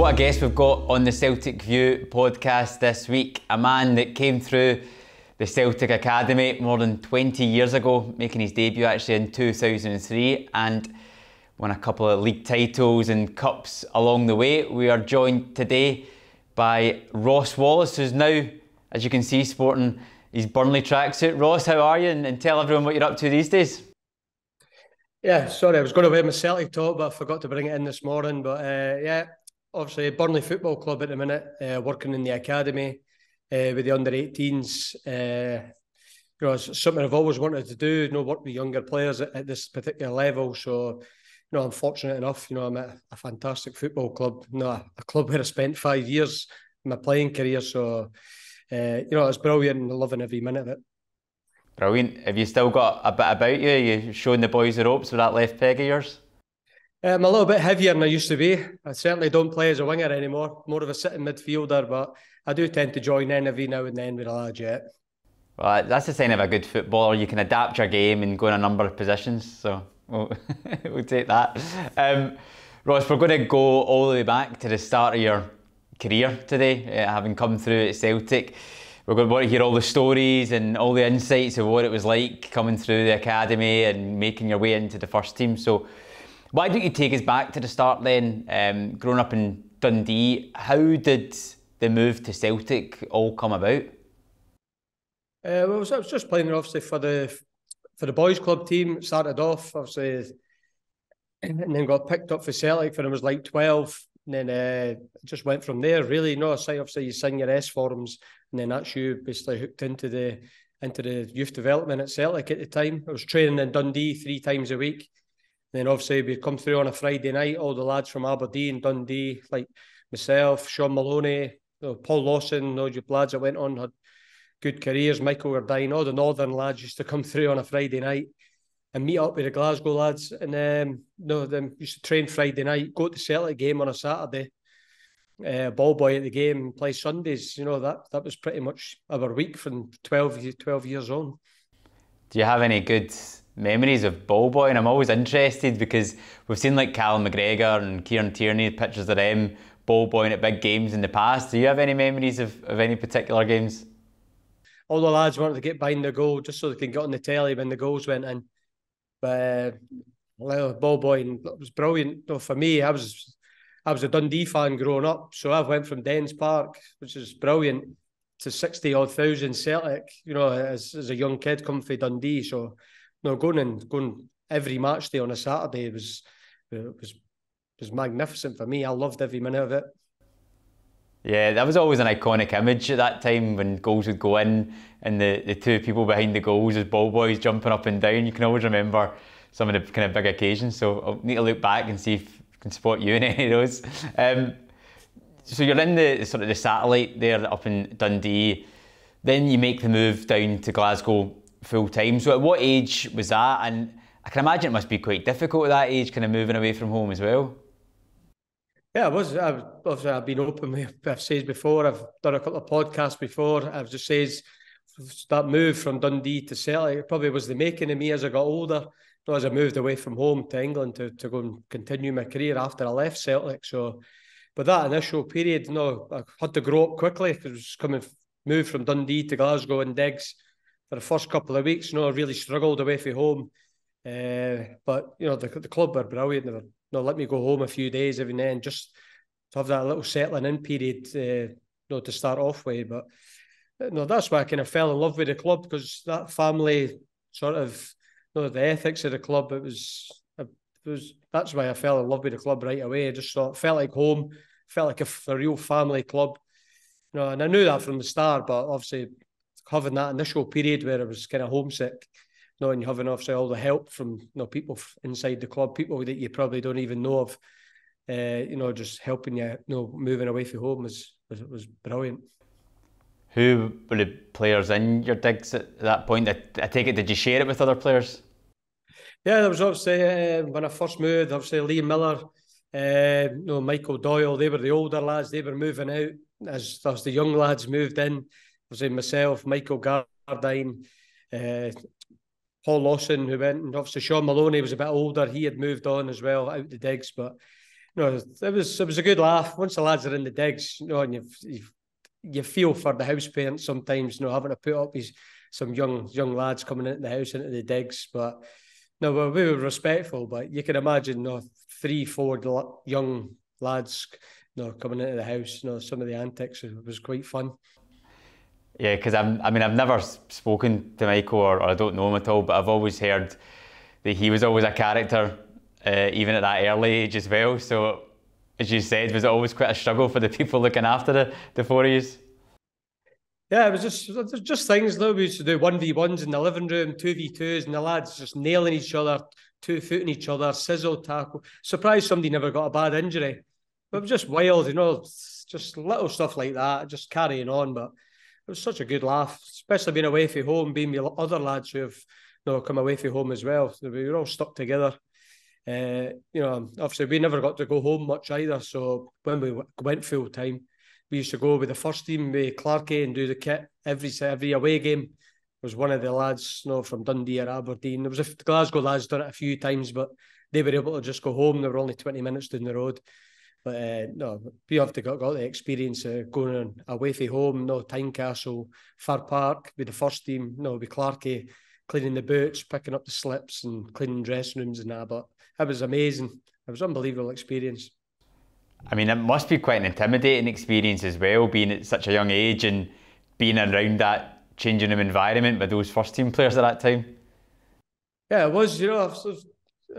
what a guest we've got on the Celtic View podcast this week. A man that came through the Celtic Academy more than 20 years ago, making his debut actually in 2003, and won a couple of league titles and cups along the way. We are joined today by Ross Wallace, who's now, as you can see, sporting his Burnley tracksuit. Ross, how are you? And tell everyone what you're up to these days. Yeah, sorry, I was going to wear my Celtic top, but I forgot to bring it in this morning. But yeah, obviously Burnley Football Club at the minute, working in the academy with the under-18s. It's something I've always wanted to do, work with younger players at this particular level. So, I'm fortunate enough, I'm at a fantastic football club, a club where I spent 5 years in my playing career. So, it's brilliant and loving every minute of it. Brilliant. Have you still got a bit about you? Are you showing the boys the ropes with that left peg of yours? I'm a little bit heavier than I used to be. I certainly don't play as a winger anymore, more of a sitting midfielder, but I do tend to join in every now and then with a lad yet. Well, that's a sign of a good footballer. You can adapt your game and go in a number of positions, so we'll take that. Ross, we're going to go all the way back to the start of your career today, having come through at Celtic. We're going to want to hear all the stories and all the insights of what it was like coming through the academy and making your way into the first team. So why don't you take us back to the start then? Growing up in Dundee, how did the move to Celtic all come about? I was just playing obviously for the boys club team. Started off obviously, and then got picked up for Celtic when I was like 12. And then just went from there. Really, obviously you sign your S forms, and then that's you basically hooked into the youth development at Celtic at the time. I was training in Dundee 3 times a week. Then obviously we'd come through on a Friday night, all the lads from Aberdeen, Dundee, like myself, Shaun, Maloney, Paul Lawson, your lads that went on, had good careers, Michael Gardine, all the northern lads used to come through on a Friday night and meet up with the Glasgow lads. And them used to train Friday night, go to the Celtic game on a Saturday, ball boy at the game, play Sundays. That was pretty much our week from 12 years on. Do you have any good memories of ball boy? And I'm always interested because we've seen like Callum McGregor and Kieran Tierney, pictures of them ball boying at big games in the past. Do you have any memories of any particular games? All the lads wanted to get behind the goal just so they can get on the telly when the goals went in. But ball boying, it was brilliant. For me, I was a Dundee fan growing up, so I went from Dens Park, which is brilliant, to 60,000 Celtic. As a young kid coming from Dundee, so going every match day on a Saturday was magnificent for me. I loved every minute of it. Yeah, that was always an iconic image at that time when goals would go in and the two people behind the goals as ball boys jumping up and down. You can always remember some of the kind of big occasions. So I'll need to look back and see if I can spot you in any of those. So you're in the sort of the satellite there up in Dundee. Then you make the move down to Glasgow full time. So at what age was that? And I can imagine it must be quite difficult at that age, kind of moving away from home as well. Yeah, it was. I've been open. I've said before. I've done a couple of podcasts before. I've just said that move from Dundee to Celtic, it probably was the making of me as I got older. As I moved away from home to England to go and continue my career after I left Celtic. So, but that initial period, I had to grow up quickly. It was moved from Dundee to Glasgow and Diggs for the first couple of weeks. I really struggled away from home. But the club were brilliant. They were let me go home a few days every now and just to have that little settling in period to start off with. But that's why I kind of fell in love with the club, because that family sort of the ethics of the club, that's why I fell in love with the club right away. I just felt like home, felt like a real family club. And I knew that from the start, but obviously having that initial period where I was kind of homesick, and having obviously all the help from people inside the club, people that you probably don't even know of, just helping you, moving away from home was brilliant. Who were the players in your digs at that point? I take it, did you share it with other players? Yeah, there was obviously when I first moved, obviously Liam Miller, Michael Doyle. They were the older lads. They were moving out as the young lads moved in. Obviously myself, Michael Gardine, Paul Lawson, who went, and obviously Shaun Maloney was a bit older. He had moved on as well, out the digs. But It was a good laugh. Once the lads are in the digs, and you feel for the house parents sometimes, having to put up some young lads coming into the house, into the digs. But no, we were respectful. But you can imagine, 3-4 young lads, coming into the house. Some of the antics, it was quite fun. Yeah, because I've never spoken to Michael, or I don't know him at all, but I've always heard that he was always a character, even at that early age as well. So, as you said, was it always quite a struggle for the people looking after the four of yous? Yeah, it was just things though. We used to do 1v1s in the living room, 2v2s, and the lads just nailing each other, 2-footing each other, sizzle tackle. Surprised somebody never got a bad injury. But it was just wild, just little stuff like that, just carrying on. But it was such a good laugh, especially being away from home, being with other lads who have come away from home as well. So we were all stuck together. Obviously we never got to go home much either. So when we went full time, we used to go with the first team with Clarkey and do the kit every away game. There was one of the lads, from Dundee or Aberdeen. There was the Glasgow lads done it a few times, but they were able to just go home. They were only 20 minutes down the road. But we have got the experience of going away from home, Tynecastle, Fir Park with the first team, with Clarkey, cleaning the boots, picking up the slips and cleaning dressing rooms and that. But it was amazing. It was an unbelievable experience. I mean, it must be quite an intimidating experience as well, being at such a young age and being around that changing room environment with those first team players at that time. Yeah, it was. It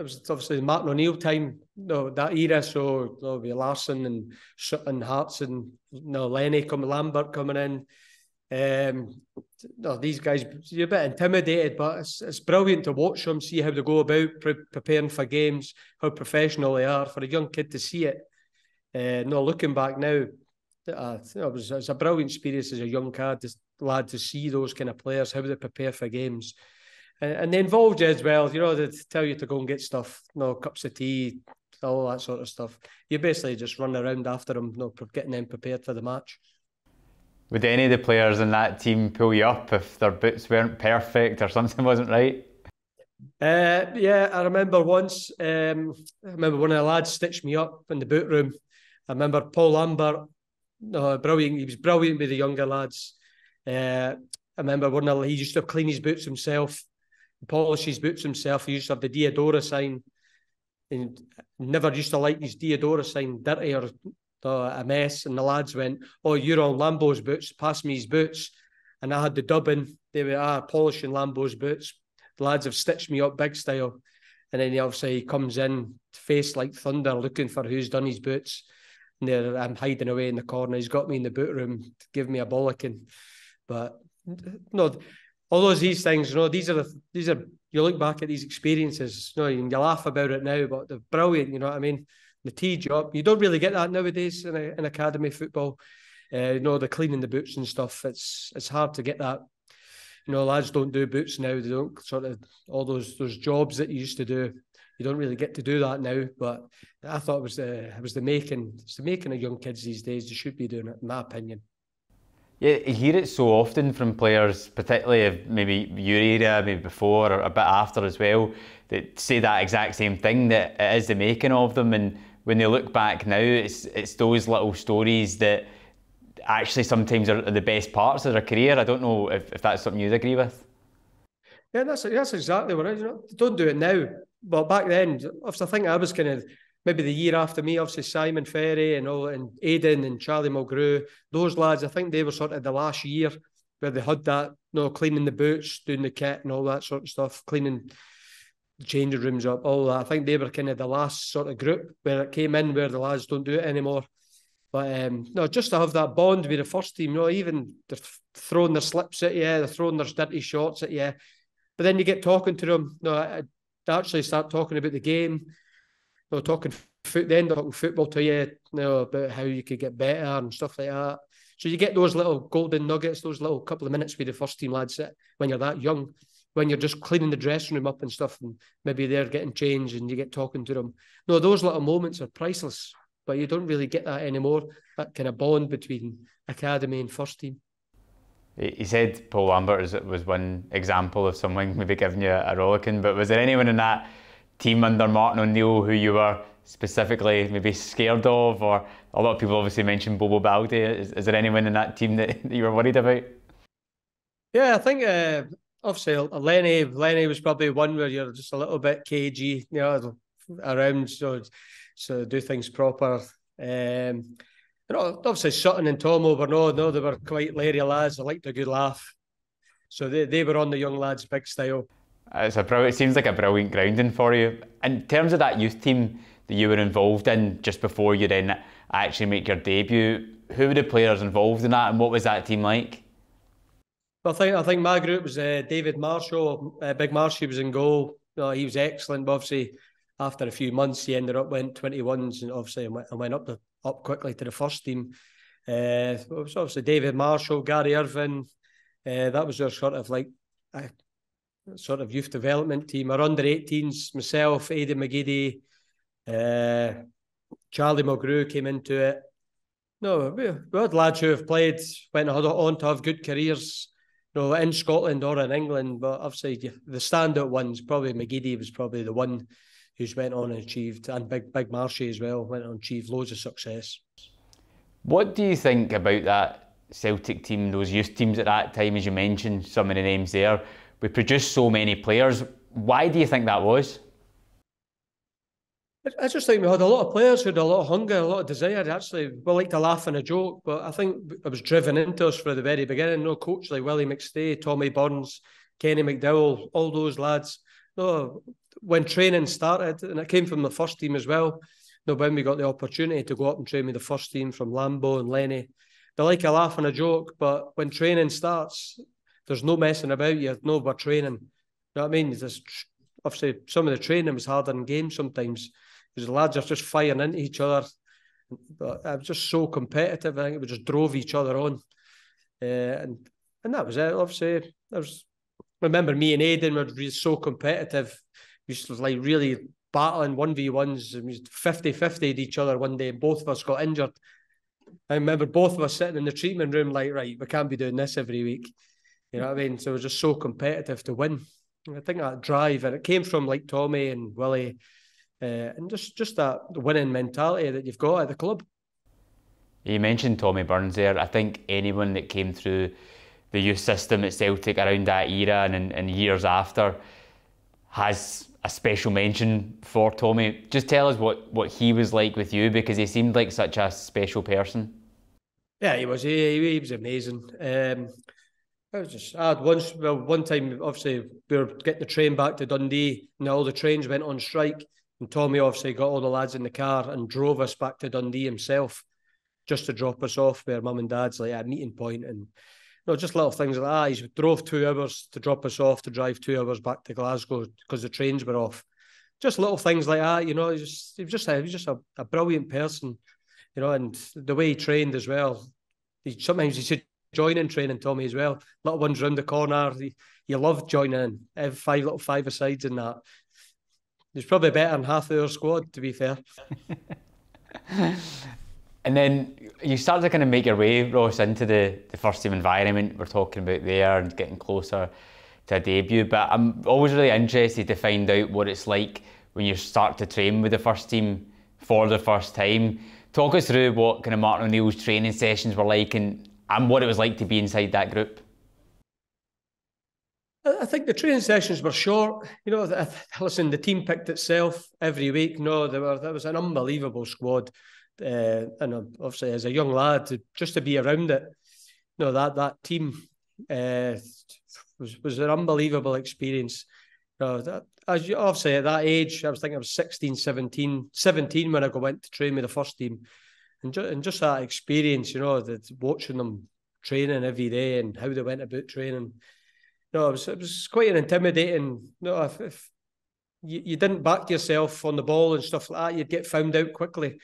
was obviously Martin O'Neill time, that era. So with Larsson and Sutton, Hearts, and Lambert coming in. These guys, you're a bit intimidated, but it's brilliant to watch them, see how they go about preparing for games, how professional they are. For a young kid to see it. Looking back now, it was a brilliant experience as a young lad to see those kind of players, how they prepare for games. And they involved you as well, they tell you to go and get stuff, cups of tea, all that sort of stuff. You basically just run around after them, getting them prepared for the match. Would any of the players in that team pull you up if their boots weren't perfect or something wasn't right? Yeah, I remember once, one of the lads stitched me up in the boot room. I remember Paul Lambert, brilliant. He was brilliant with the younger lads. I remember he used to clean his boots himself, polish his boots himself. He used to have the Diodora sign, and never used to like his Diodora sign dirty or a mess. And the lads went, "Oh, you're on Lambo's boots. Pass me his boots." And I had the dubbing. They were polishing Lambo's boots. The lads have stitched me up big style. And then he comes in, face like thunder, looking for who's done his boots. And I'm hiding away in the corner. He's got me in the boot room to give me a bollocking. But all these things, these are you look back at these experiences, and you laugh about it now, but they're brilliant, you know what I mean? The tea job, you don't really get that nowadays in academy football. The cleaning the boots and stuff, it's hard to get that. Lads don't do boots now. They don't all those jobs that you used to do. You don't really get to do that now. But I thought it was the making of young kids these days. They should be doing it, in my opinion. Yeah, you hear it so often from players, particularly of maybe your era, maybe before or a bit after as well, that say that exact same thing, that it is the making of them. And when they look back now, it's those little stories that actually sometimes are the best parts of their career. I don't know if that's something you'd agree with. Yeah, that's exactly what it is. Don't do it now. But back then, I think I was kind of maybe the year after me, obviously Simon Ferry and Aiden and Charlie Mulgrew, those lads, I think they were sort of the last year where they had that, cleaning the boots, doing the kit and all that sort of stuff, cleaning the changing rooms up, all that. I think they were kind of the last sort of group where it came in where the lads don't do it anymore. But just to have that bond with the first team, even they're throwing their slips at you, they're throwing their dirty shorts at you. But then you get talking to them, they actually start talking about the game, talking football to you, about how you could get better and stuff like that. So you get those little golden nuggets, those little couple of minutes with the first team lads when you're that young, when you're just cleaning the dressing room up and stuff, and maybe they're getting changed and you get talking to them. Those little moments are priceless, but you don't really get that anymore, that kind of bond between academy and first team. He said Paul Lambert was one example of someone maybe giving you a rollicking, but was there anyone in that team under Martin O'Neill who you were specifically maybe scared of? Or a lot of people obviously mentioned Bobo Balde. Is there anyone in that team that you were worried about? Yeah, I think obviously Lenny was probably one where you're just a little bit cagey, around, so do things proper. Obviously Sutton and Tomo were they were quite leery lads. They liked a good laugh, so they were on the young lads big style. It seems like a brilliant grounding for you. In terms of that youth team that you were involved in just before you then actually make your debut, who were the players involved in that, and what was that team like? Well, I think my group was David Marshall. Big Marshy was in goal. He was excellent. But obviously, after a few months, he ended up went 21s, and obviously I went up quickly to the first team. It was obviously David Marshall, Gary Irvin. That was their sort of youth development team. Our under 18s, myself, Aiden McGeady, Charlie Mulgrew came into it. No, we had lads who have played, went on to have good careers, in Scotland or in England. But obviously, the standout ones, probably McGeady was probably the one who's went on and achieved, and Big Marshy as well, went on and achieved loads of success. What do you think about that Celtic team, those youth teams at that time, as you mentioned, some of the names there? We produced so many players. Why do you think that was? I just think we had a lot of players who had a lot of hunger, a lot of desire. Actually, we like to laugh and a joke, but I think it was driven into us from the very beginning. No coach like Willie McStay, Tommy Burns, Kenny McDowell, all those lads. No, when training started, and it came from the first team as well. No, when we got the opportunity to go up and train with the first team from Lambo and Lenny, they like a laugh and a joke, but when training starts, there's no messing about. We're training. You know what I mean? Obviously, some of the training was harder than games sometimes, because the lads are just firing into each other. But I was just so competitive. I think we just drove each other on. And that was it. Obviously, I remember me and Aiden were so competitive. We used to really battling 1v1s. We 50-50'd each other one day, and both of us got injured. I remember both of us sitting in the treatment room right, we can't be doing this every week. You know what I mean? So it was just so competitive to win. And I think that drive, and it came from Tommy and Willie, and just that winning mentality that you've got at the club. You mentioned Tommy Burns there. I think anyone that came through the youth system at Celtic around that era and years after has a special mention for Tommy. Just tell us what he was like with you, because he seemed like such a special person. Yeah, he was. He was amazing. I had one time, obviously, we were getting the train back to Dundee, and all the trains went on strike. And Tommy obviously got all the lads in the car and drove us back to Dundee himself, just to drop us off where mum and dad's at a meeting point. And just little things like that. He drove 2 hours to drop us off, to drive 2 hours back to Glasgow because the trains were off. Just little things like that, he was just a brilliant person, and the way he trained as well. Sometimes he should join in training, Tommy, as well. Little ones round the corner. He loved joining in. 5-a-sides and that. He's probably better than half of our squad, to be fair. And then you start to kind of make your way, Ross, into the first team environment we're talking about there, and getting closer to a debut. But I'm always really interested to find out what it's like when you start to train with the first team for the first time. Talk us through what kind of Martin O'Neill's training sessions were like, and what it was like to be inside that group. I think the training sessions were short. Listen, the team picked itself every week. That was an unbelievable squad. And obviously, as a young lad, just to be around it, that team was an unbelievable experience. Obviously, at that age, I was 16, 17 when I went to train with the first team. And just that experience, watching them training every day and how they went about training. It was quite an intimidating. If you didn't back yourself on the ball and stuff like that, you'd get found out quickly.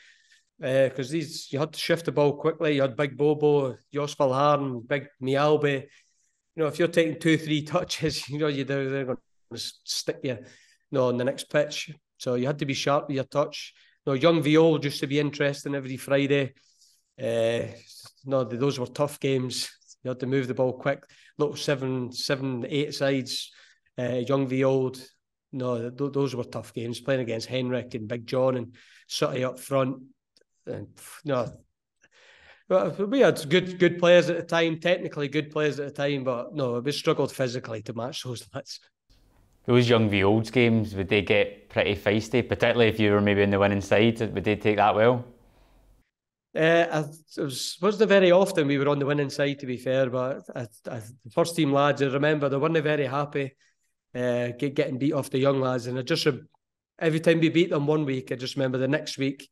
Because you had to shift the ball quickly. You had Big Bobo, Jos Valhaeren, Big Mialbe. If you're taking 2-3 touches, they're going to stick you, on the next pitch. So you had to be sharp with your touch. Young Viol used to be interesting every Friday. Those were tough games. You had to move the ball quick. Little 7-8 sides. Young Viol, no, those were tough games, playing against Henrik and Big John and Sutton up front. And, no, we had good players at the time, technically good players at the time, but no, we struggled physically to match those lads. Those young v olds games, would they get pretty feisty, particularly if you were maybe in the winning side? Would they take that well? It wasn't very often we were on the winning side, to be fair, but the first team lads, I remember they weren't very happy getting beat off the young lads, and every time we beat them one week, I just remember the next week,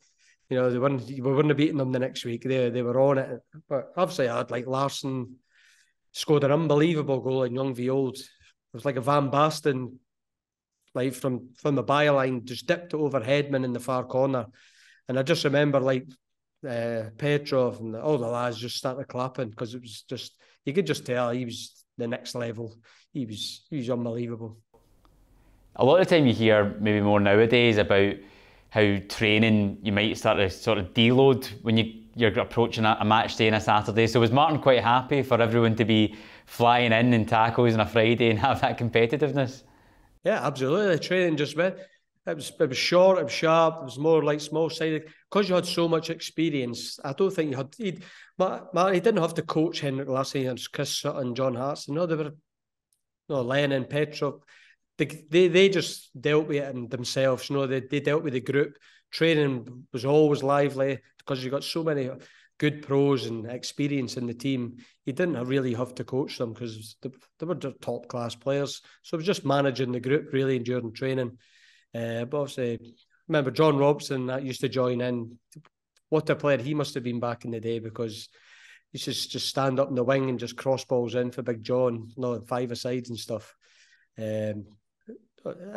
we weren't beating them the next week. They were on it, but obviously I had like Larsson scored an unbelievable goal in young v olds. It was like a Van Basten, like from the byline, just dipped it over Headman in the far corner, and I just remember like Petrov and all the lads just started clapping because it was just, you could just tell he was the next level. He was unbelievable. A lot of the time you hear maybe more nowadays about how training, you might start to sort of deload when you're approaching a match day on a Saturday. So was Martin quite happy for everyone to be flying in tackles on a Friday and have that competitiveness? Yeah, absolutely. Training just went. It was short, it was sharp, it was more like small-sided. Because you had so much experience, I don't think he didn't have to coach Henrik Larsson and Chris Sutton, John Hartson. No, they were Lennon, Petrov. They just dealt with it themselves. They dealt with the group. Training was always lively because you got so many good pros and experience in the team. You didn't really have to coach them because they were top class players. So it was just managing the group really during training. But obviously, remember John Robertson that used to join in. What a player he must have been back in the day, because he just stand up in the wing and just cross balls in for Big John, 5-a-sides and stuff. It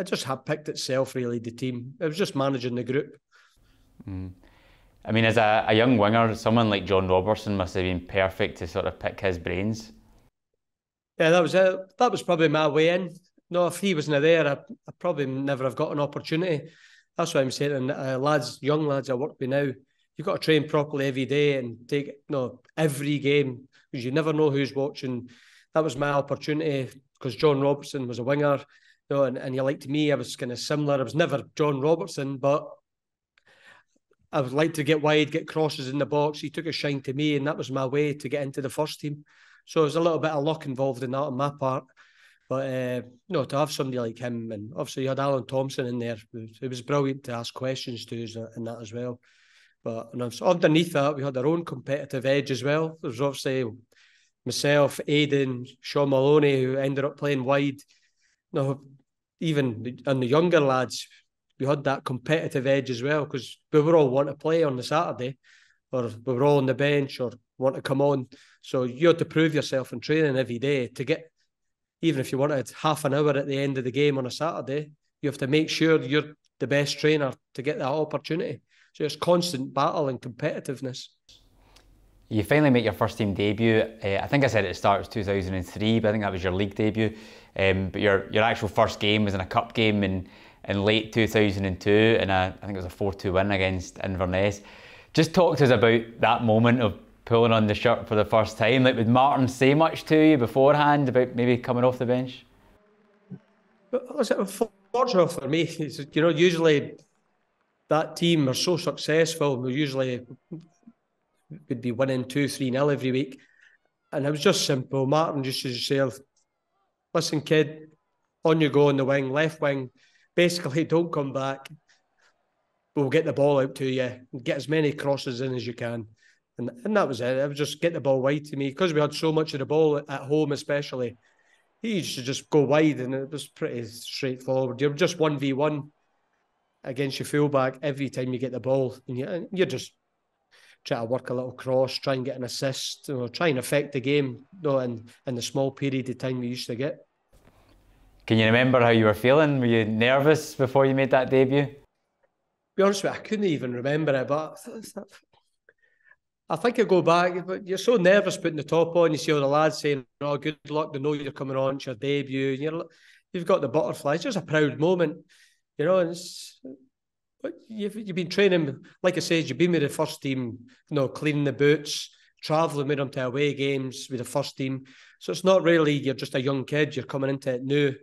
just had picked itself really, the team. It was just managing the group. I mean, as a young winger, someone like John Robertson must have been perfect to sort of pick his brains. Yeah, that was it. That was probably my way in. No, if he wasn't there, I probably never have got an opportunity. That's what I'm saying. And young lads I work with now, you've got to train properly every day and take every game, because you never know who's watching. That was my opportunity, because John Robertson was a winger, and you liked me, I was kind of similar. I was never John Robertson, but I would like to get wide, get crosses in the box. He took a shine to me, and that was my way to get into the first team. So there's a little bit of luck involved in that on my part. But to have somebody like him, and obviously you had Alan Thompson in there, it was brilliant to ask questions to and that as well. But underneath that, we had our own competitive edge as well. There was obviously myself, Aiden, Shaun Maloney, who ended up playing wide. Even on the younger lads, we had that competitive edge as well, because we were all want to play on the Saturday, or we were all on the bench or want to come on. So you had to prove yourself in training every day to get, even if you wanted half an hour at the end of the game on a Saturday, you have to make sure you're the best trainer to get that opportunity. So it's constant battle and competitiveness. You finally make your first team debut. I think I said at the start it was 2003, but I think that was your league debut. But your actual first game was in a cup game in late 2002, and I think it was a 4-2 win against Inverness. Just talk to us about that moment of pulling on the shirt for the first time. Like, would Martin say much to you beforehand about maybe coming off the bench? Fortunate for me, usually that team are so successful, we usually would be winning 2-3-0 every week. And it was just simple. Martin just used to say, listen, kid, on you go on the wing, left wing, basically don't come back. We'll get the ball out to you and get as many crosses in as you can. And that was it. It was just get the ball wide to me. Because we had so much of the ball at home especially, he used to just go wide, and it was pretty straightforward. You're just 1v1 against your fullback every time you get the ball. And you're just try to work a little cross, try and get an assist, try and affect the game in the small period of time we used to get. Can you remember how you were feeling? Were you nervous before you made that debut? To be honest with you, I couldn't even remember it, but I think I go back, but you're so nervous putting the top on. You see all the lads saying, good luck, they know you're coming on, it's your debut. You've got the butterflies. It's just a proud moment, and but you've been training, like I said, you've been with the first team, cleaning the boots, travelling with them to away games with the first team. So it's not really, you're just a young kid, you're coming into it new.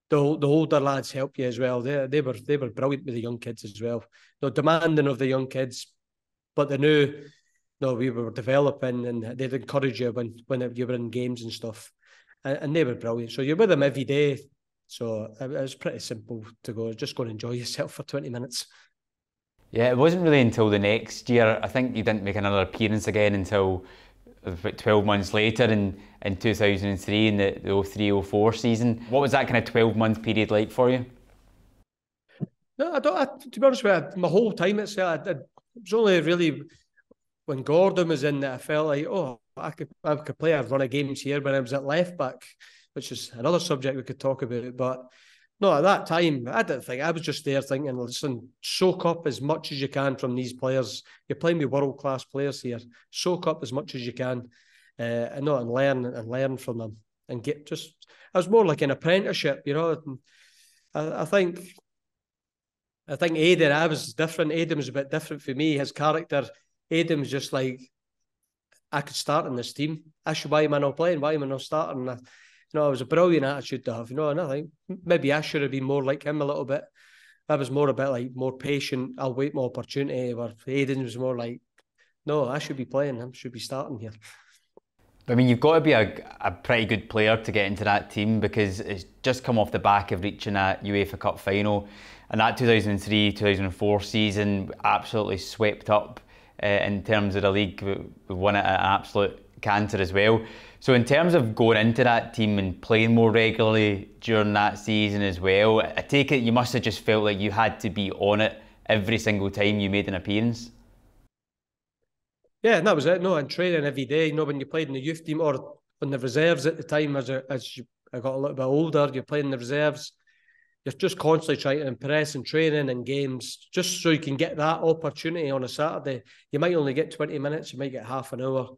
the older lads help you as well. They were brilliant with the young kids as well. No demanding of the young kids, but they knew we were developing, and they'd encourage you when you were in games and stuff. And they were brilliant. So you're with them every day. So it was pretty simple to go. Just go and enjoy yourself for 20 minutes. Yeah, it wasn't really until the next year. I think you didn't make another appearance again until about 12 months later in 2003 in the 03-04 season. What was that kind of 12-month period like for you? No, to be honest with you, my whole time at Celt, it was only really when Gordon was in that I felt like, I could play a run of games here when I was at left back, which is another subject we could talk about. But no, at that time, I didn't think. I was just there thinking, listen, soak up as much as you can from these players. You're playing with world-class players here. Soak up as much as you can, and learn from them. And get just, I was more like an apprenticeship, I think Aiden, I was different. Aiden was a bit different for me. His character, Aiden was just like, I could start in this team. Why am I not playing? Why am I not starting? It was a brilliant attitude to have, and I think maybe I should have been more like him a little bit. I was more a bit like more patient. I'll wait my opportunity. Where Aiden was more like, no, I should be playing. I should be starting here. I mean, you've got to be a pretty good player to get into that team, because it's just come off the back of reaching that UEFA Cup final, and that 2003-2004 season absolutely swept up in terms of the league. We won it at an absolute canter as well. So in terms of going into that team and playing more regularly during that season as well, I take it you must have just felt like you had to be on it every single time you made an appearance. Yeah, and that was it. No, and training every day. When you played in the youth team or on the reserves at the time, as I got a little bit older, you're playing the reserves. You're just constantly trying to impress and training and games, just so you can get that opportunity on a Saturday. You might only get 20 minutes, you might get half an hour.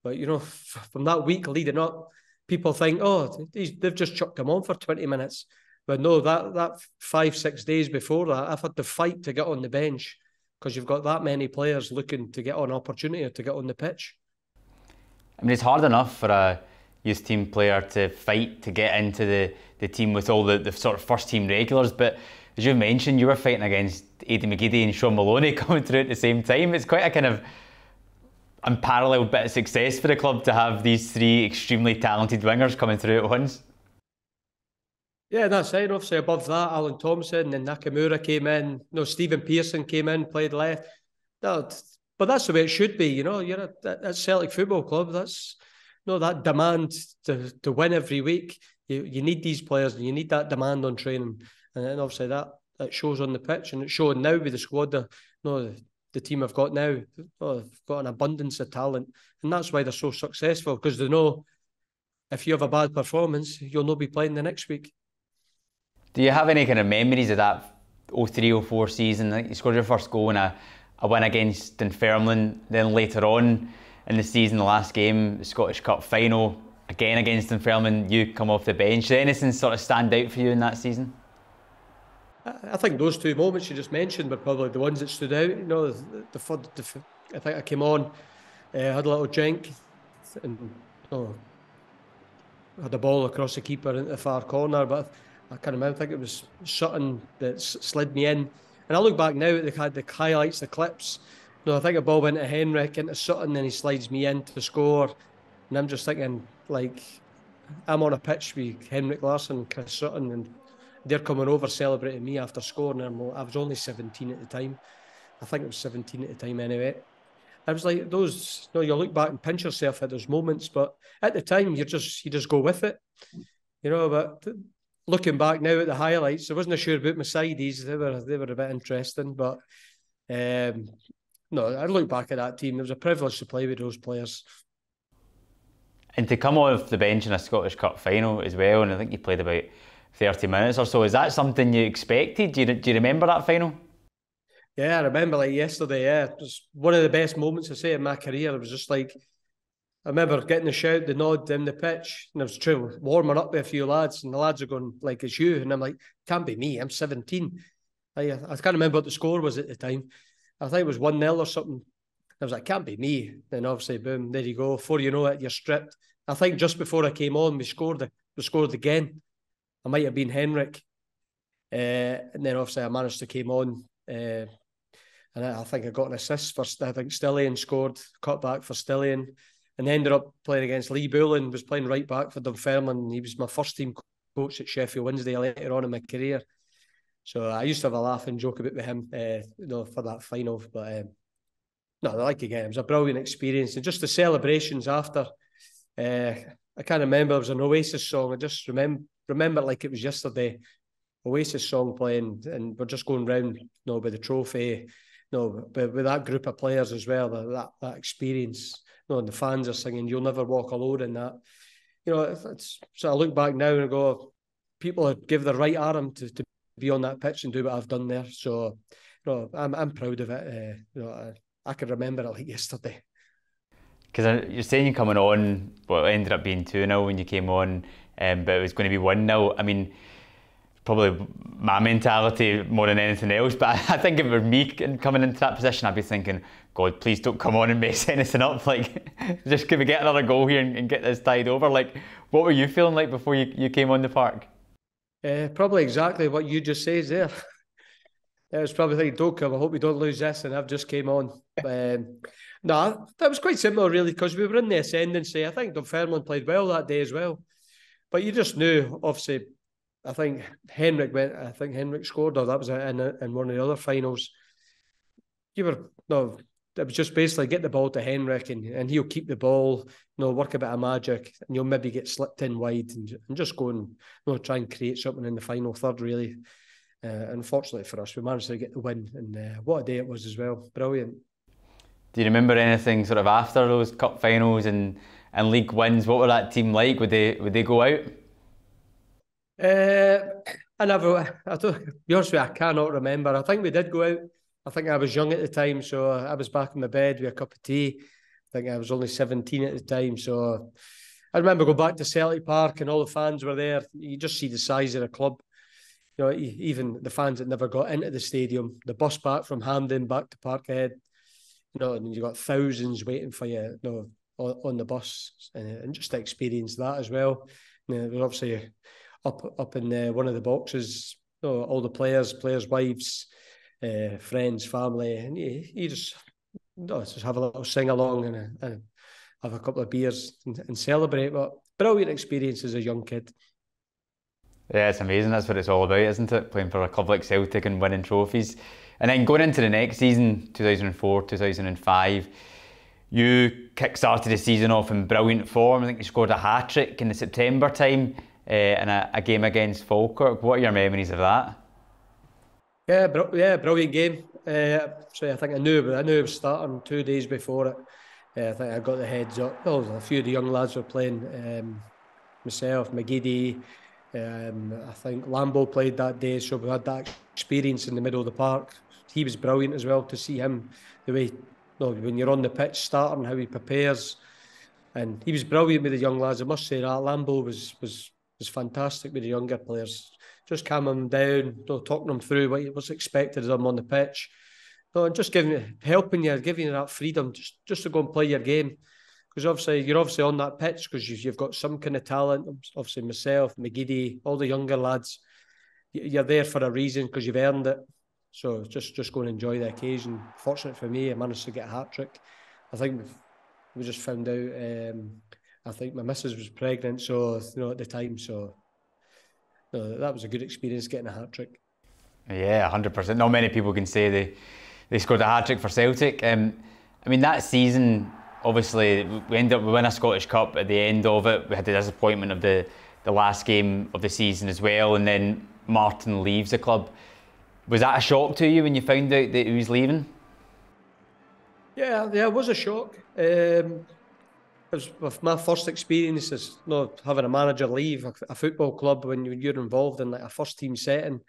But, from that week leading up, people think, they've just chucked him on for 20 minutes. But no, that 5-6 days before that, I've had to fight to get on the bench, because you've got that many players looking to get an opportunity to get on the pitch. I mean, it's hard enough for a youth team player to fight to get into the team with all the sort of first team regulars, but as you mentioned, you were fighting against Aiden McGeady and Shaun Maloney coming through at the same time. It's quite a kind of unparalleled bit of success for the club to have these three extremely talented wingers coming through at once. Yeah, that's it. Obviously, above that, Alan Thompson and Nakamura came in. Stephen Pearson came in, played left. No, but that's the way it should be. You're at Celtic Football Club. That's that demand to win every week. You need these players, and you need that demand on training. And then obviously that shows on the pitch, and it's showing now with the squad. The team I've got now, they've got an abundance of talent, and that's why they're so successful, because they know if you have a bad performance, you'll not be playing the next week. Do you have any kind of memories of that 03-04 season? I think you scored your first goal in a win against Dunfermline, then later on in the season, the last game, the Scottish Cup final, again against Dunfermline, you come off the bench. Did anything sort of stand out for you in that season? I think those two moments you just mentioned were probably the ones that stood out. I think I came on, had a little drink, and had the ball across the keeper into the far corner, but I can't remember. I think it was Sutton that slid me in. And I look back now at the highlights, the clips. I think a ball went to Henrik, into Sutton, and he slides me in to score. And I'm just thinking, like, I'm on a pitch with Henrik Larsson and Chris Sutton, and they're coming over celebrating me after scoring. And I was only 17 at the time. I think it was 17 at the time anyway. I was like, those, you look back and pinch yourself at those moments, but at the time you just go with it. But looking back now at the highlights, I wasn't sure about my sideys. They were a bit interesting, but I look back at that team. It was a privilege to play with those players. And to come off the bench in a Scottish Cup final as well, and I think you played about 30 minutes or so. Is that something you expected? Do you remember that final? Yeah, I remember like yesterday. Yeah, it was one of the best moments I say in my career. It was just like, I remember getting the shout, the nod down the pitch, and I was warming up with a few lads, and the lads are going like, "It's you," and I'm like, "Can't be me. I'm 17." I can't remember what the score was at the time. I think it was 1-0 or something. I was like, "Can't be me." Then obviously, boom, there you go. Before you know it, you're stripped. I think just before I came on, we scored again. I might have been Henrik. And then obviously I managed to came on. And I think I got an assist for, I think Stillian scored, cut back for Stillian. And ended up playing against Lee Bullen, was playing right back for Dunfermline. He was my first team coach at Sheffield Wednesday later on in my career. So I used to have a laugh and joke about with him for that final. But no, like again, it was a brilliant experience. And just the celebrations after, I can't remember, it was an Oasis song. I just remember like it was yesterday. Oasis song playing, and we're just going round, with the trophy, with that group of players as well, that experience, and the fans are singing "You'll Never Walk Alone" in that. So I look back now and I go, people give their right arm to be on that pitch and do what I've done there. So, I'm proud of it. I can remember it like yesterday. Because you're saying you're coming on, well, it ended up being 2-0 when you came on, but it was going to be 1-0. I mean, probably my mentality more than anything else, but I think if it were me coming into that position, I'd be thinking, God, please don't come on and mess anything up. Like, just can we get another goal here and get this tied over? Like, what were you feeling like before you came on the park? Probably exactly what you just said there. I was probably thinking, don't come, I hope we don't lose this, and I've just came on. No, that was quite simple really, because we were in the ascendancy. I think Dunfermline played well that day as well. But you just knew, obviously, I think Henrik scored, or that was in one of the other finals. It was just basically get the ball to Henrik and he'll keep the ball, work a bit of magic, and you'll maybe get slipped in wide and just go and try and create something in the final third, really. Unfortunately for us, we managed to get the win, and what a day it was as well. Brilliant. Do you remember anything sort of after those cup finals and league wins? What were that team like? Would they go out? I don't, to be honest with you, I cannot remember. I think we did go out. I think I was young at the time, so I was back in my bed with a cup of tea. I think I was only 17 at the time, so I remember going back to Celtic Park and all the fans were there. You just see the size of the club. Even the fans that never got into the stadium, the bus back from Hampden back to Parkhead, and you got thousands waiting for you, on the bus, and just to experience that as well. There's obviously up in one of the boxes, all the players' wives, friends, family, and you just have a little sing along and have a couple of beers and celebrate. But brilliant experience as a young kid. Yeah, it's amazing. That's what it's all about, isn't it? Playing for a club like Celtic and winning trophies. And then going into the next season, 2004, 2005, you kick-started the season off in brilliant form. I think you scored a hat-trick in the September time in a game against Falkirk. What are your memories of that? Yeah, brilliant game. So I think I knew it was starting 2 days before it. I think I got the heads up. A few of the young lads were playing. Myself, McGeady, I think Lambo played that day, so we had that experience in the middle of the park. He was brilliant as well to see him, the way when you're on the pitch starting, how he prepares, and he was brilliant with the young lads. I must say that Lambo was fantastic with the younger players, just calming them down, talking them through what was expected of them on the pitch, and just helping you, giving you that freedom just to go and play your game. Because you're obviously on that pitch because you've got some kind of talent. Obviously myself, McGeady, all the younger lads, you're there for a reason because you've earned it. So just go and enjoy the occasion. Fortunate for me, I managed to get a hat-trick. I think we just found out, I think my missus was pregnant, so at the time. So that was a good experience getting a hat-trick. Yeah, 100%. Not many people can say they scored a hat-trick for Celtic. I mean, that season, obviously, we win a Scottish Cup at the end of it. We had the disappointment of the last game of the season as well, and then Martin leaves the club. Was that a shock to you when you found out that he was leaving? Yeah, it was a shock. It was my first experience as having a manager leave a football club when you're involved in like a first team setting.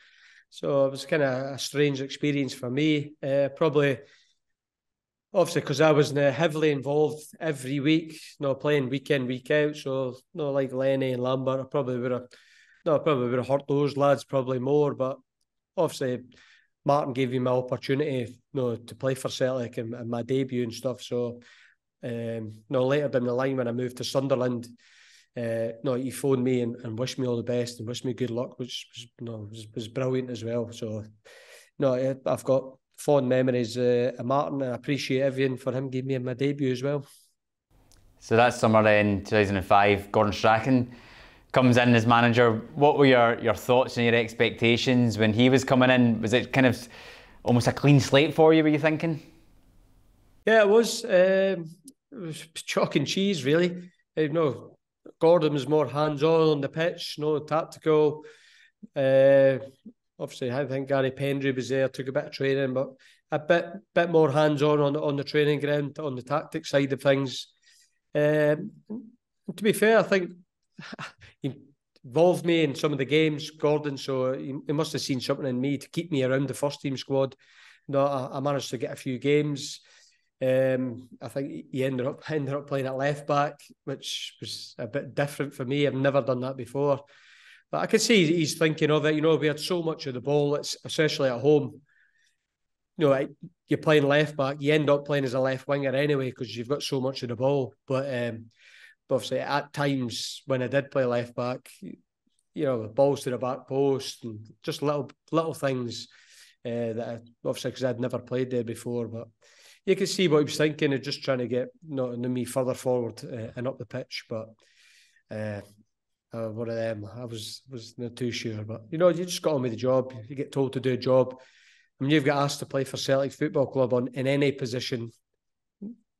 So it was kind of a strange experience for me. Probably. Obviously, because I was heavily involved every week, playing week in, week out. So, like Lenny and Lambert, I probably would have hurt those lads probably more. But obviously, Martin gave me my opportunity, to play for Celtic and my debut and stuff. So, later down the line when I moved to Sunderland, no, he phoned me and wished me all the best and wished me good luck, which was brilliant as well. So, no, I've got fond memories of Martin, and I appreciate everything for him giving me my debut as well. So that summer in 2005, Gordon Strachan comes in as manager. What were your thoughts and your expectations when he was coming in? Was it kind of almost a clean slate for you, were you thinking? Yeah, it was. It was chalk and cheese, really. Gordon was more hands-on on the pitch, no tactical. Obviously, I think Gary Pendry was there, took a bit of training, but a bit more hands-on on the training ground, on the tactic side of things. To be fair, I think he involved me in some of the games, Gordon, so he must have seen something in me to keep me around the first team squad. I managed to get a few games. I think he ended up playing at left back, which was a bit different for me. I've never done that before, but I could see he's thinking of it. We had so much of the ball, especially at home. You're playing left back, you end up playing as a left winger anyway because you've got so much of the ball. But obviously, at times when I did play left back, balls to the back post and just little things that obviously because I'd never played there before, but you could see what he was thinking of just trying to get me further forward and up the pitch. But one of them, I was not too sure. But you just got on with the job. You get told to do a job. When you've got asked to play for Celtic Football Club in any position,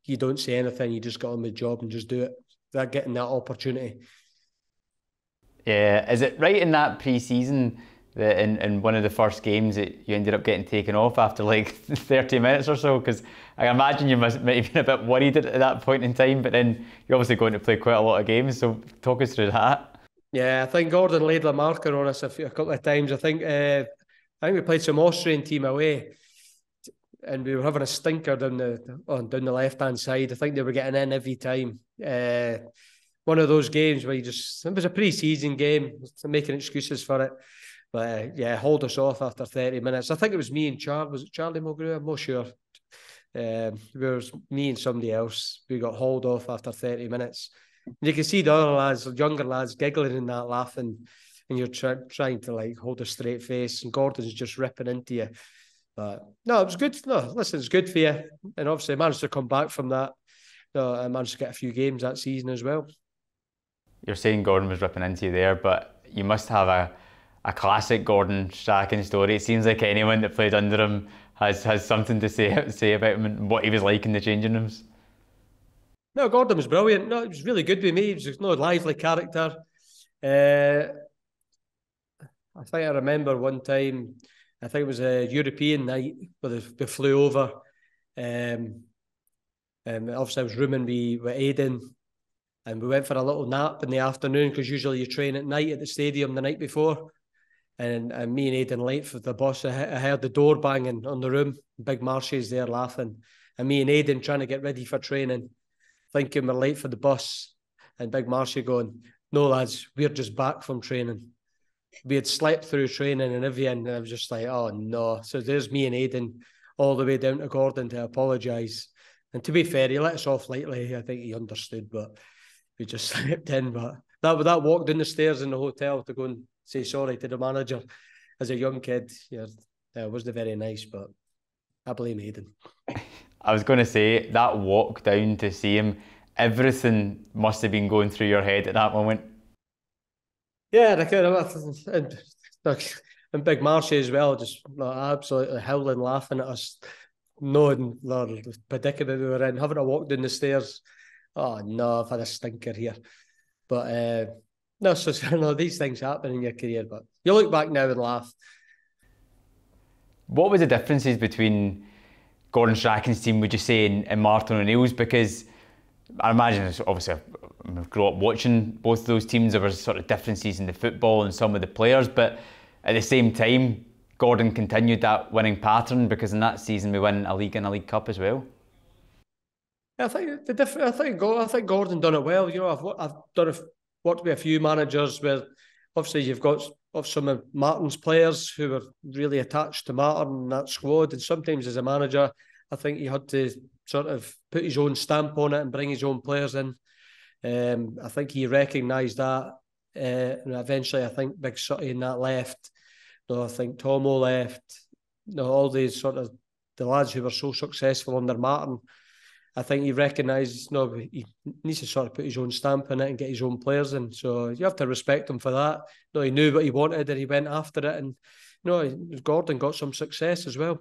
you don't say anything. You just got on with the job and just do it. That getting that opportunity. Yeah, is it right in that pre-season that in one of the first games that you ended up getting taken off after like 30 minutes or so? Because I imagine you might have been a bit worried at that point in time, but then you're obviously going to play quite a lot of games. So talk us through that. Yeah, I think Gordon laid the marker on us a couple of times. I think we played some Austrian team away, and we were having a stinker down the left-hand side. I think they were getting in every time. One of those games where it was a pre-season game, making excuses for it. But hold us off after 30 minutes. I think it was me and was it Charlie Mulgrew? I'm not sure. It was me and somebody else. We got hauled off after 30 minutes. And you can see the other lads, the younger lads, giggling and that, laughing. And you're trying to hold a straight face, and Gordon's just ripping into you. But no, it was good. No, listen, it's good for you. And obviously I managed to come back from that. I managed to get a few games that season as well. You're saying Gordon was ripping into you there, but you must have a classic Gordon Strachan story. It seems like anyone that played under him has something to say about him and what he was like in the changing rooms. No, Gordon was brilliant. No, he was really good with me. He was a lively character. I think I remember one time, I think it was a European night where they flew over. Obviously I was rooming with Aiden, and we went for a little nap in the afternoon because usually you train at night at the stadium the night before. And me and Aiden late for the bus. I heard the door banging on the room. Big Marshy's there laughing. And me and Aiden trying to get ready for training, thinking we're late for the bus. And Big Marshy going, "No lads, we're just back from training." We had slept through training and everything. And I was just like, oh no. So there's me and Aiden all the way down to Gordon to apologise. And to be fair, he let us off lightly. I think he understood, but we just slipped in. But that walk down the stairs in the hotel to go and say sorry to the manager as a young kid, it wasn't very nice, but I blame Aiden. I was going to say, that walk down to see him, everything must have been going through your head at that moment. Yeah, and Big Marshy as well, just absolutely howling, laughing at us, knowing the predicament we were in, having to walk down the stairs. Oh no, I've had a stinker here. But these things happen in your career, but you look back now and laugh. What was the differences between Gordon Strachan's team, would you say, and Martin O'Neill's? Because I imagine, obviously, I grew up watching both of those teams. There were sort of differences in the football and some of the players, but at the same time, Gordon continued that winning pattern because in that season we won a league and a League Cup as well. I think Gordon done it well. I've worked with a few managers where obviously you've got some of Martin's players who were really attached to Martin and that squad, and sometimes as a manager, I think he had to sort of put his own stamp on it and bring his own players in. I think he recognised that. And eventually, I think Big Sutty and that left. I think Tomo left. All these sort of the lads who were so successful under Martin. I think he recognised he needs to sort of put his own stamp in it and get his own players in. So you have to respect him for that. He knew what he wanted and he went after it. And Gordon got some success as well.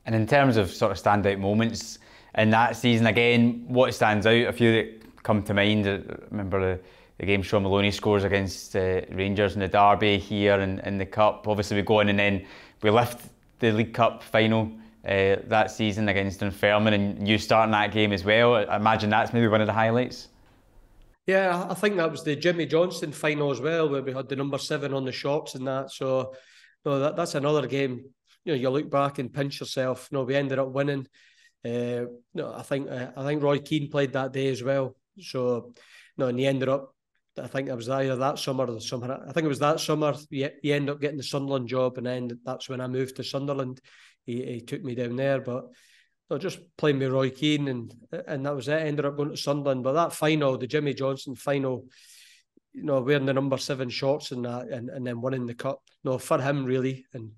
And in terms of sort of standout moments in that season, again, what stands out? A few that come to mind. I remember the game Shaun Maloney scores against Rangers in the derby here and in the cup. Obviously we go on and then we lift the League Cup final that season against Dunfermline, and you starting that game as well. I imagine that's maybe one of the highlights. Yeah, I think that was the Jimmy Johnstone final as well, where we had the number 7 on the shorts and that. So that's another game. You look back and pinch yourself. We ended up winning. I think Roy Keane played that day as well. So and he ended up. I think it was either that summer or the summer. I think it was that summer. He ended up getting the Sunderland job, and then that's when I moved to Sunderland. He took me down there, but just playing with Roy Keane, and that was it. I ended up going to Sunderland. But that final, the Jimmy Johnstone final, wearing the number 7 shorts and that, and then winning the cup. For him really, and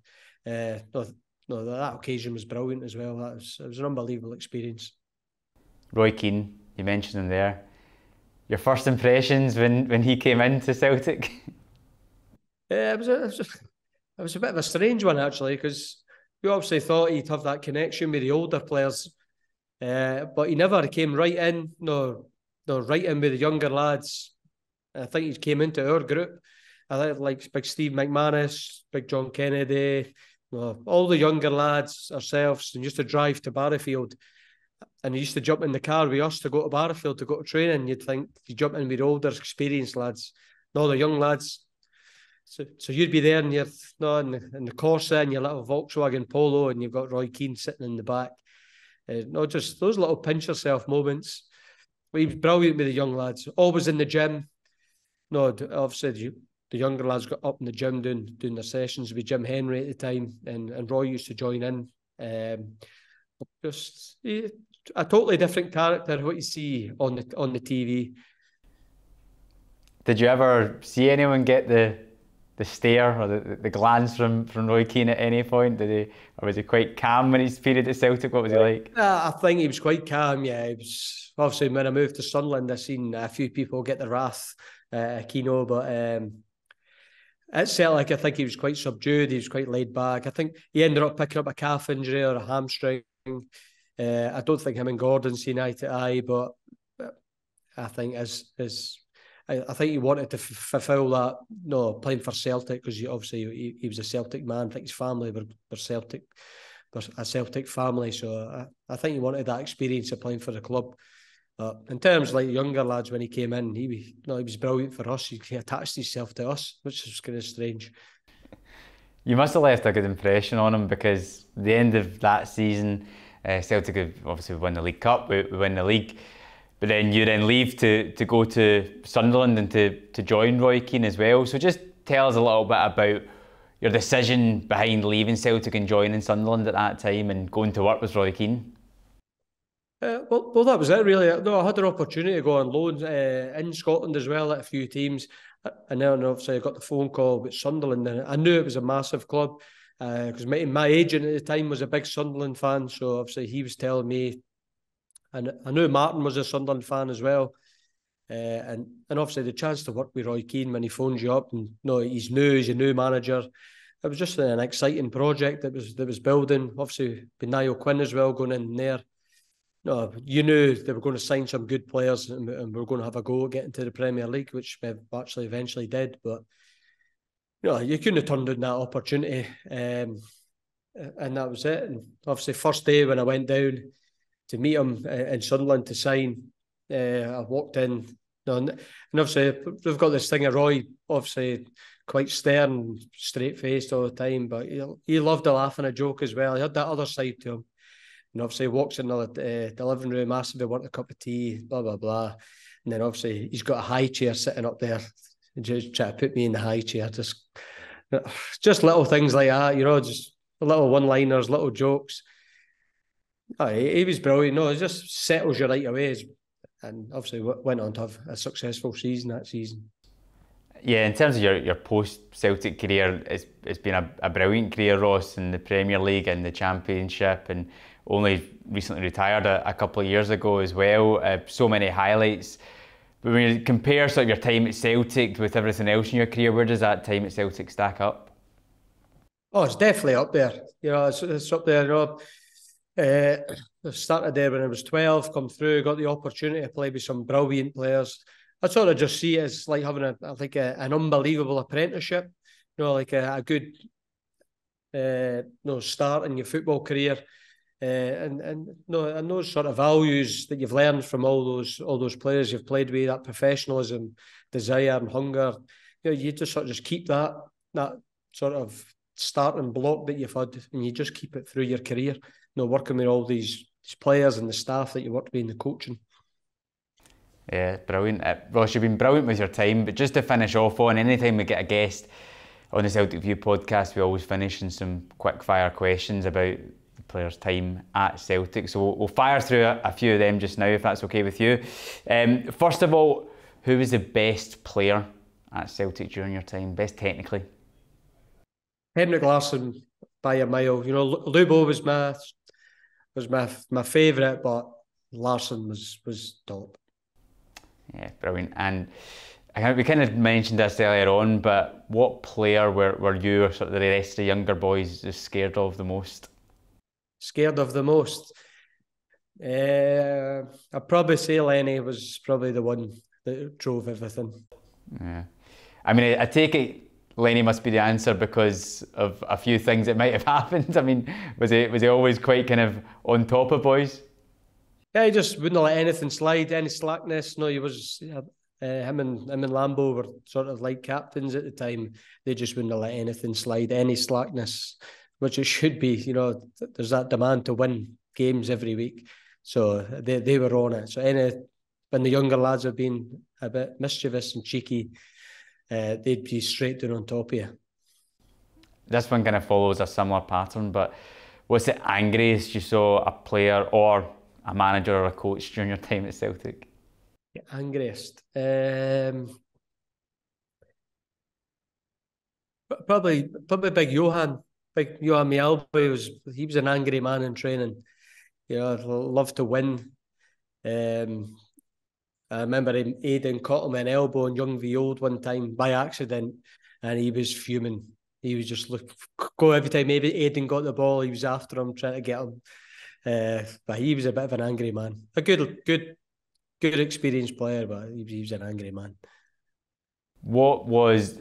that occasion was brilliant as well. It was an unbelievable experience. Roy Keane, you mentioned him there. Your first impressions when he came into Celtic? Yeah, it was a bit of a strange one actually, because we obviously thought he'd have that connection with the older players, but he never came right in. Right in with the younger lads. I think he came into our group. I think like Big Steve McManus, Big John Kennedy, all the younger lads, ourselves, and used to drive to Barrowfield. And he used to jump in the car with us to go to Barrowfield to go to training. You'd think you jump in with older, experienced lads, not the young lads. So you'd be there and you're in the Corsa and your little Volkswagen Polo, and you've got Roy Keane sitting in the back. Just those little pinch yourself moments. But he was brilliant with the young lads. Always in the gym. Obviously the younger lads got up in the gym doing their sessions with Jim Henry at the time, and Roy used to join in. Just a totally different character what you see on the TV. Did you ever see anyone get the stare or the glance from Roy Keane at any point? Or was he quite calm when his period at Celtic? What was he like? I think he was quite calm. Yeah, he was. Obviously, when I moved to Sunderland, I seen a few people get the wrath, Keno, but at Celtic, I think he was quite subdued. He was quite laid back. I think he ended up picking up a calf injury or a hamstring. I don't think him and Gordon seen eye to eye, but I think I think he wanted to fulfil that. Playing for Celtic, because obviously he was a Celtic man. I think his family were Celtic, a Celtic family. So I think he wanted that experience of playing for the club. In terms of like younger lads, when he came in, he was brilliant for us. He attached himself to us, which was kind of strange. You must have left a good impression on him, because at the end of that season, Celtic have obviously won the League Cup, we win the league, but then you leave to go to Sunderland and to join Roy Keane as well. So just tell us a little bit about your decision behind leaving Celtic and joining Sunderland at that time and going to work with Roy Keane. Well, that was it really. I had an opportunity to go on loan in Scotland as well at a few teams. And then obviously I got the phone call with Sunderland, and I knew it was a massive club because my agent at the time was a big Sunderland fan. So obviously he was telling me, and I knew Martin was a Sunderland fan as well. And obviously the chance to work with Roy Keane when he phones you up, and he's a new manager. It was just an exciting project that was building. Obviously with Niall Quinn as well going in there. You knew they were going to sign some good players, and we were going to have a go at getting to the Premier League, which we actually eventually did. But you couldn't have turned down that opportunity, and that was it. And obviously, first day when I went down to meet him in Sunderland to sign, I walked in, and obviously we've got this thing of Roy, obviously quite stern, straight faced all the time, but he loved a laugh and a joke as well. He had that other side to him. And obviously he walks in the living room, asks if they want a cup of tea, blah, blah, blah. And then obviously he's got a high chair sitting up there and just try to put me in the high chair. Just little things like that, just little one-liners, little jokes. He was brilliant. It just settles you right away. and obviously went on to have a successful season that season. Yeah, in terms of your post-Celtic career, it's been a brilliant career, Ross, in the Premier League and the Championship, and only recently retired a couple of years ago as well. So many highlights. But when you compare sort of your time at Celtic with everything else in your career, where does that time at Celtic stack up? Oh, it's definitely up there. It's up there. I started there when I was 12, come through, got the opportunity to play with some brilliant players. I sort of just see it as like having an unbelievable apprenticeship, like a good start in your football career. And those sort of values that you've learned from all those players you've played with, that professionalism, desire and hunger, you just sort of just keep that sort of starting block that you've had, and you just keep it through your career, working with all these players and the staff that you work with in the coaching. Yeah, brilliant. Ross, you've been brilliant with your time, but just to finish off on, anytime we get a guest on the Celtic View podcast, we always finish in some quick fire questions about the player's time at Celtic. So we'll fire through a few of them just now, if that's okay with you. First of all, who was the best player at Celtic during your time, best technically? Henrik Larsson by a mile. Lubo was my favourite, but Larsson was top. Yeah, brilliant. And we kind of mentioned this earlier on, but what player were you or sort of the rest of the younger boys just scared of the most? Scared of the most? I'd probably say Lenny was probably the one that drove everything. Yeah. I mean, I take it Lenny must be the answer because of a few things that might have happened. I mean, was he always quite kind of on top of boys? Yeah, he just wouldn't let anything slide, any slackness. No, he was him and Lambo were sort of like captains at the time. They just wouldn't let anything slide, any slackness, which it should be. There's that demand to win games every week, so they were on it. So when the younger lads have been a bit mischievous and cheeky, they'd be straight down on top of you. This one kind of follows a similar pattern, but what's the angriest you saw a player or a manager or a coach during your time at Celtic? The angriest? Probably Big Johan Mjällby. He was an angry man in training. Loved to win. I remember Aiden caught him an elbow in young v old one time by accident, and he was fuming. He was just go every time maybe Aiden got the ball, he was after him, trying to get him. But he was a bit of an angry man. A good experienced player, but he was an angry man. What was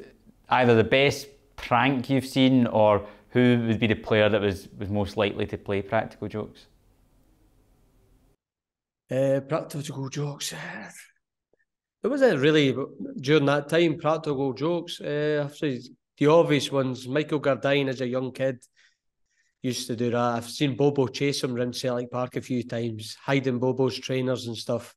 either the best prank you've seen, or who would be the player that was most likely to play practical jokes? Practical jokes. There wasn't really during that time practical jokes. The obvious ones. Michael Gardine as a young kid used to do that. I've seen Bobo chase him around Celtic Park a few times, hiding Bobo's trainers and stuff.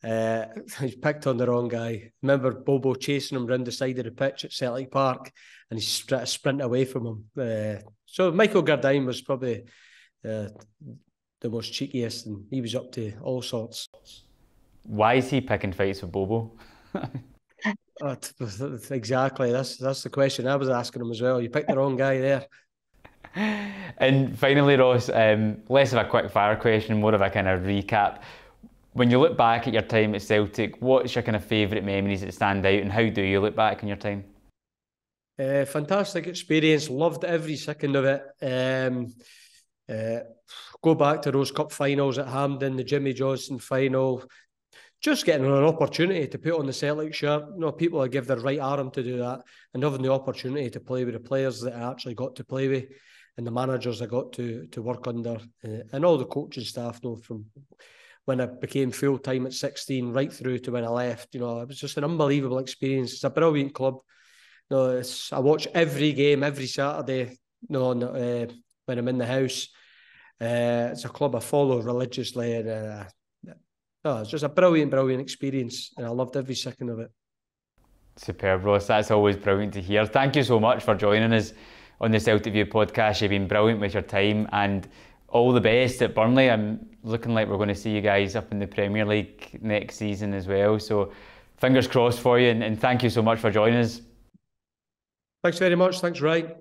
He's picked on the wrong guy. Remember Bobo chasing him around the side of the pitch at Celtic Park, and he's trying to sprint away from him. So Michael Gardine was probably the most cheekiest, and he was up to all sorts. Why is he picking fights with Bobo? Exactly, that's the question I was asking him as well. You picked the wrong guy there. And finally, Ross, less of a quick fire question, more of a kind of recap. When you look back at your time at Celtic, what's your kind of favourite memories that stand out, and how do you look back on your time? Fantastic experience, loved every second of it. Go back to those cup finals at Hampden, the Jimmy Johnson final, just getting an opportunity to put on the Celtic shirt. People that give their right arm to do that, and having the opportunity to play with the players that I actually got to play with, and the managers I got to work under, and all the coaching staff. From when I became full time at 16 right through to when I left, it was just an unbelievable experience. It's a brilliant club. I watch every game every Saturday. When I'm in the house. It's a club I follow religiously, and it's just a brilliant experience, and I loved every second of it. Superb, Ross. That's always brilliant to hear. Thank you so much for joining us on the Celtic View podcast. You've been brilliant with your time, and all the best at Burnley. I'm looking like we're going to see you guys up in the Premier League next season as well. So fingers crossed for you, and thank you so much for joining us. Thanks very much. Thanks, Ryan.